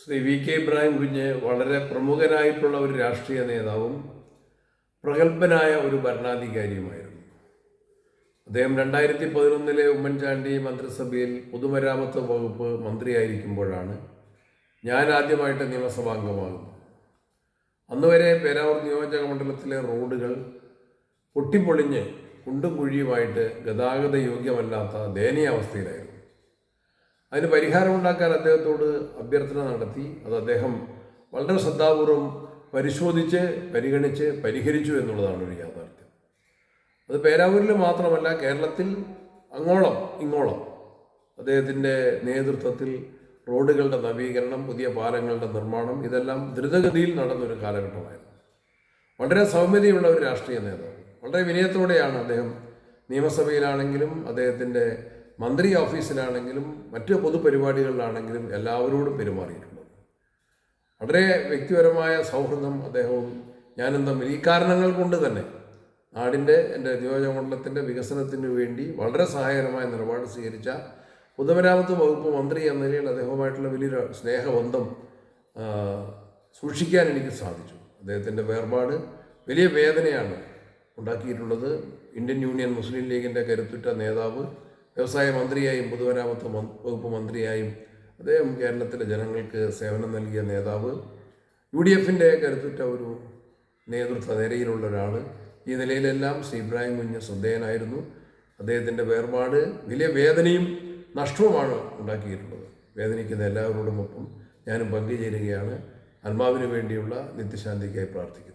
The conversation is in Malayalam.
ശ്രീ വി കെ ഇബ്രാഹിം കുഞ്ഞ് വളരെ പ്രമുഖനായിട്ടുള്ള ഒരു രാഷ്ട്രീയ നേതാവും പ്രഗത്ഭനായ ഒരു ഭരണാധികാരിയുമായിരുന്നു. അദ്ദേഹം 2011 ഉമ്മൻചാണ്ടി മന്ത്രിസഭയിൽ പൊതുമരാമത്ത് വകുപ്പ് മന്ത്രിയായിരിക്കുമ്പോഴാണ് ഞാൻ ആദ്യമായിട്ട് നിയമസഭാംഗമാകുന്നത്. അന്നുവരെ പേരാവൂർ നിയോജക മണ്ഡലത്തിലെ റോഡുകൾ പൊട്ടിപ്പൊളിഞ്ഞ് കുണ്ടും കുഴിയുമായിട്ട് ഗതാഗത യോഗ്യമല്ലാത്ത ദയനീയാവസ്ഥയിലായിരുന്നു. അതിന് പരിഹാരമുണ്ടാക്കാൻ അദ്ദേഹത്തോട് അഭ്യർത്ഥന നടത്തി. അത് അദ്ദേഹം വളരെ ശ്രദ്ധാപൂർവം പരിശോധിച്ച് പരിഗണിച്ച് പരിഹരിച്ചു എന്നുള്ളതാണ് ഒരു യാഥാർത്ഥ്യം. അത് പേരാവൂരിൽ മാത്രമല്ല, കേരളത്തിൽ അങ്ങോളം ഇങ്ങോളം അദ്ദേഹത്തിൻ്റെ നേതൃത്വത്തിൽ റോഡുകളുടെ നവീകരണം, പുതിയ പാലങ്ങളുടെ നിർമ്മാണം, ഇതെല്ലാം ദ്രുതഗതിയിൽ നടന്നൊരു കാലഘട്ടമായിരുന്നു. വളരെ സൗമ്യതയുള്ള ഒരു രാഷ്ട്രീയ നേതാവ്. വളരെ വിനയത്തോടെയാണ് അദ്ദേഹം നിയമസഭയിലാണെങ്കിലും അദ്ദേഹത്തിൻ്റെ മന്ത്രി ഓഫീസിലാണെങ്കിലും മറ്റ് പൊതുപരിപാടികളിലാണെങ്കിലും എല്ലാവരോടും പെരുമാറിയിട്ടുള്ളത്. വളരെ വ്യക്തിപരമായ സൗഹൃദം അദ്ദേഹവും ഞാനും തമ്മിൽ ഈ കാരണങ്ങൾ കൊണ്ട് തന്നെ എൻ്റെ നിയോജകമണ്ഡലത്തിൻ്റെ വികസനത്തിന് വേണ്ടി വളരെ സഹായകരമായ നിലപാട് സ്വീകരിച്ച പൊതുമരാമത്ത് വകുപ്പ് മന്ത്രി എന്ന നിലയിൽ അദ്ദേഹവുമായിട്ടുള്ള വലിയൊരു സ്നേഹബന്ധം സൂക്ഷിക്കാൻ എനിക്ക് സാധിച്ചു. അദ്ദേഹത്തിൻ്റെ വേർപാട് വലിയ വേദനയാണ് ഉണ്ടാക്കിയിട്ടുള്ളത്. ഇന്ത്യൻ യൂണിയൻ മുസ്ലിം ലീഗിൻ്റെ കരുത്തുറ്റ നേതാവ്, വ്യവസായ മന്ത്രിയായും പൊതുമരാമത്ത് വകുപ്പ് മന്ത്രിയായും അദ്ദേഹം കേരളത്തിലെ ജനങ്ങൾക്ക് സേവനം നൽകിയ നേതാവ്, UDFൻ്റെ കരുത്തുറ്റ ഒരു നേതൃത്വ നിരയിലുള്ള ഒരാൾ. ഈ നിലയിലെല്ലാം ശ്രീ ഇബ്രാഹിം കുഞ്ഞ് ശ്രദ്ധേയനായിരുന്നു. അദ്ദേഹത്തിൻ്റെ വേർപാട് വലിയ വേദനയും നഷ്ടവുമാണ് ഉണ്ടാക്കിയിട്ടുള്ളത്. വേദനിക്കുന്ന എല്ലാവരോടുമൊപ്പം ഞാനും പങ്കുചേരുകയാണ്. ആത്മാവിന് വേണ്ടിയുള്ള നിത്യശാന്തിക്കായി പ്രാർത്ഥിക്കുന്നു.